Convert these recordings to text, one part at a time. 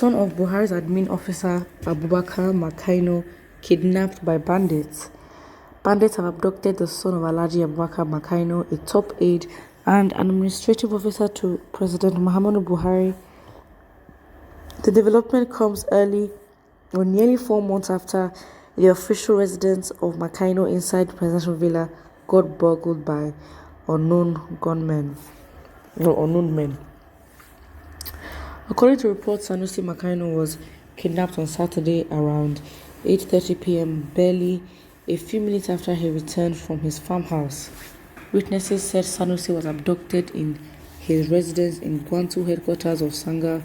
son of Buhari's admin officer Abubakar Makaino kidnapped by bandits. Bandits have abducted the son of Alhaji Abubakar Makaino, a top aide and an administrative officer to President Muhammadu Buhari. The development comes nearly 4 months after the official residence of Makaino inside the presidential villa got burgled by unknown men. According to reports, Sanusi Makaino was kidnapped on Saturday around 8:30 p.m., barely a few minutes after he returned from his farmhouse. Witnesses said Sanusi was abducted in his residence in Gwantu, headquarters of Sanga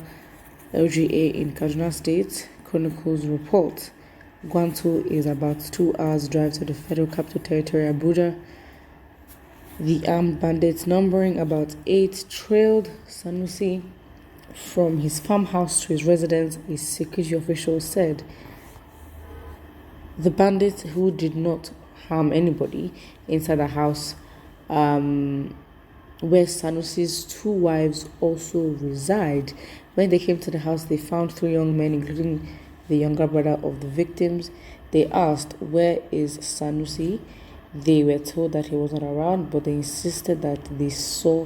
LGA in Kaduna State. Chronicles report. Gwantu is about 2 hours drive to the Federal Capital Territory, Abuja. The armed bandits, numbering about 8, trailed Sanusi from his farmhouse to his residence, a security official said. The bandits, who did not harm anybody inside the house, where Sanusi's 2 wives also reside. When they came to the house, they found 3 young men, including the younger brother of the victims. They asked, "Where is Sanusi?" They were told that he was not around, but they insisted that they saw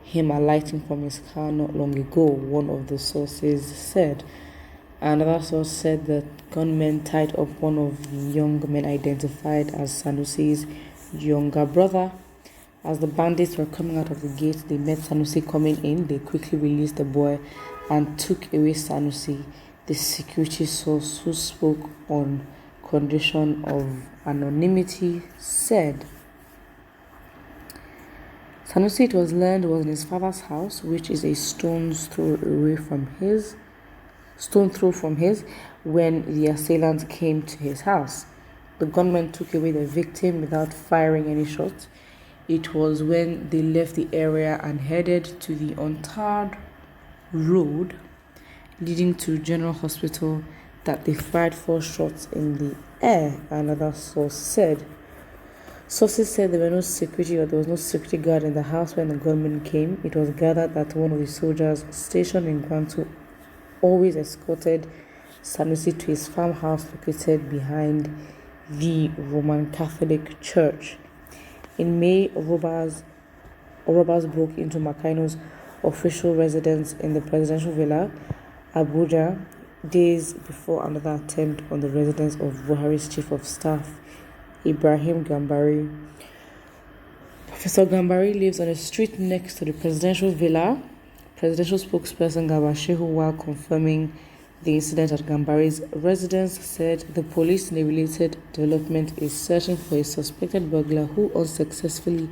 him alighting from his car not long ago, one of the sources said. Another source said that gunmen tied up one of the young men identified as Sanusi's younger brother. As the bandits were coming out of the gate, they met Sanusi coming in. They quickly released the boy and took away Sanusi, the security source who spoke on condition of anonymity said. Sanusi, it was learned, was in his father's house, which is a stone's throw from his, when the assailants came to his house. The gunmen took away the victim without firing any shots. It was when they left the area and headed to the untarred road leading to General Hospital that they fired 4 shots in the air, another source said. Sources said there was no security guard in the house when the gunmen came. It was gathered that one of the soldiers stationed in Gwantu always escorted Sanusi to his farmhouse located behind the Roman Catholic Church. In May, robbers broke into Makaino's official residence in the presidential villa, Abuja, days before another attempt on the residence of Buhari's chief of staff, Ibrahim Gambari. Professor Gambari lives on a street next to the presidential villa. Presidential spokesperson Gabashehu, while confirming the incident at Gambari's residence, said the police in a related development is searching for a suspected burglar who unsuccessfully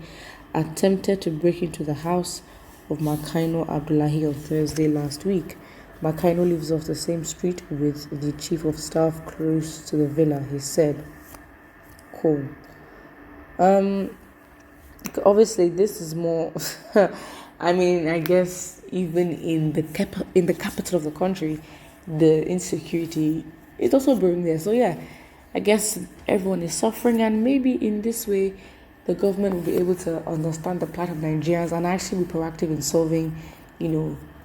attempted to break into the house of Makaino Abdullahi on Thursday last week. Makaino lives off the same street with the chief of staff close to the villa, he said. Cool. Obviously, this is more. I mean, I guess even in the capital of the country, the insecurity is also brewing there. So yeah, I guess everyone is suffering, and maybe in this way, the government will be able to understand the plight of Nigerians and actually be proactive in solving,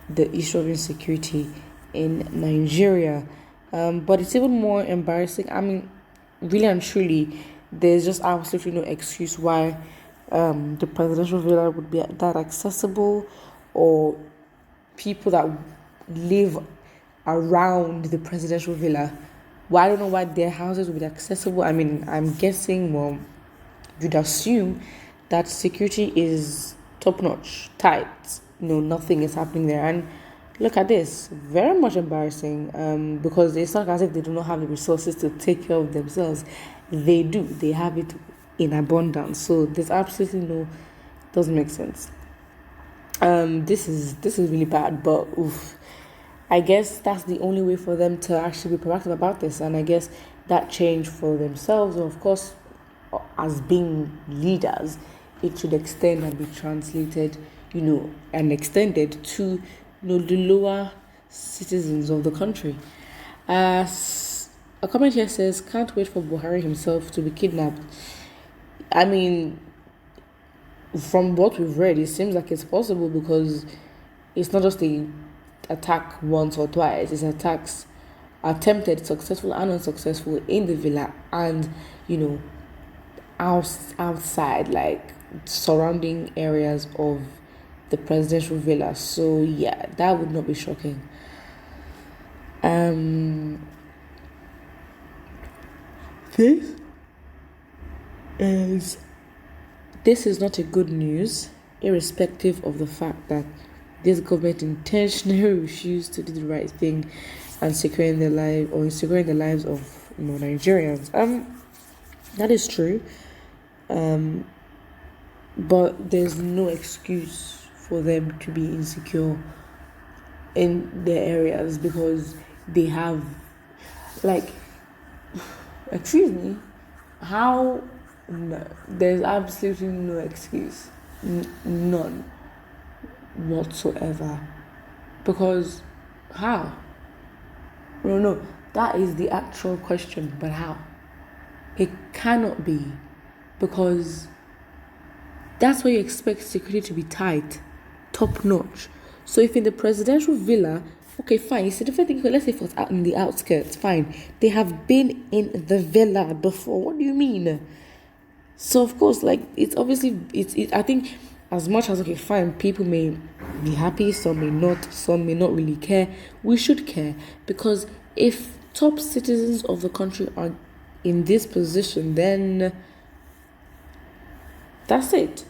the issue of insecurity in Nigeria. But it's even more embarrassing. I mean, really and truly, there's just absolutely no excuse why the presidential villa would be that accessible, or people that live around the presidential villa. Well, I don't know why their houses would be accessible. I mean, I'm guessing, you'd assume that security is top-notch, tight. Nothing is happening there. And look at this, very much embarrassing, because it's not as if they do not have the resources to take care of themselves. They do. They have it in abundance. So there's absolutely doesn't make sense. This is really bad, but I guess that's the only way for them to actually be proactive about this. And I guess that change for themselves, or of course, as being leaders, it should extend and be translated, and extended to, the lower citizens of the country. A comment here says, "Can't wait for Buhari himself to be kidnapped." I mean, from what we've read, it seems like it's possible, because it's not just a attack once or twice. It's attacks attempted, successful and unsuccessful, in the villa and, you know, outside, like surrounding areas of the presidential villa. So yeah, that would not be shocking. Um, this is this is not a good news, irrespective of the fact that this government intentionally refused to do the right thing and securing the lives of, Nigerians. That is true. But there's no excuse for them to be insecure in their areas because they have, like, excuse me, how, no, there's absolutely no excuse, none whatsoever, because how? No, that is the actual question, but how? It cannot be, because that's why you expect security to be tight, top notch. So if in the presidential villa, okay, fine, it's a different thing. Let's say if it's out in the outskirts, fine. They have been in the villa before. What do you mean? So of course, like, it's obviously I think, as much as, okay, fine, people may be happy, some may not really care. We should care, because if top citizens of the country are in this position, then that's it.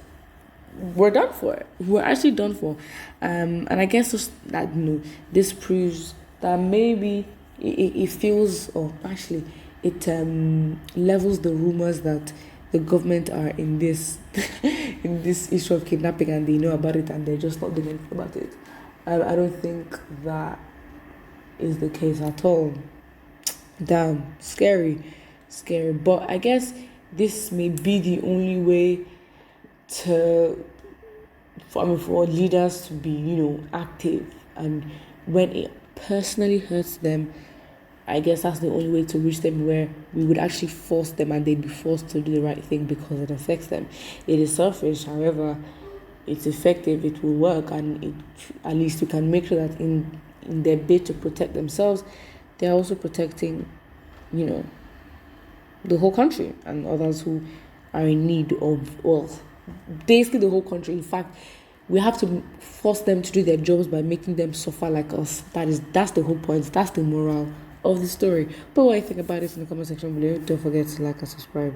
We're done for. We're actually done for. And I guess just that, this proves that maybe it feels, or actually, it levels the rumors that the government are in this in this issue of kidnapping, and they know about it and they're just not doing anything about it. I don't think that is the case at all. Damn, scary. But I guess this may be the only way for leaders to be, active, and when it personally hurts them, I guess that's the only way to reach them, where we would actually force them and they'd be forced to do the right thing because it affects them. It is selfish, however, it's effective, it will work, and at least we can make sure that in their bid to protect themselves, they're also protecting, the whole country and others who are in need of, well, basically the whole country. In fact, we have to force them to do their jobs by making them suffer like us. That's the whole point. That's the moral of the story. But what I think about it in the comment section below. Don't forget to like and subscribe.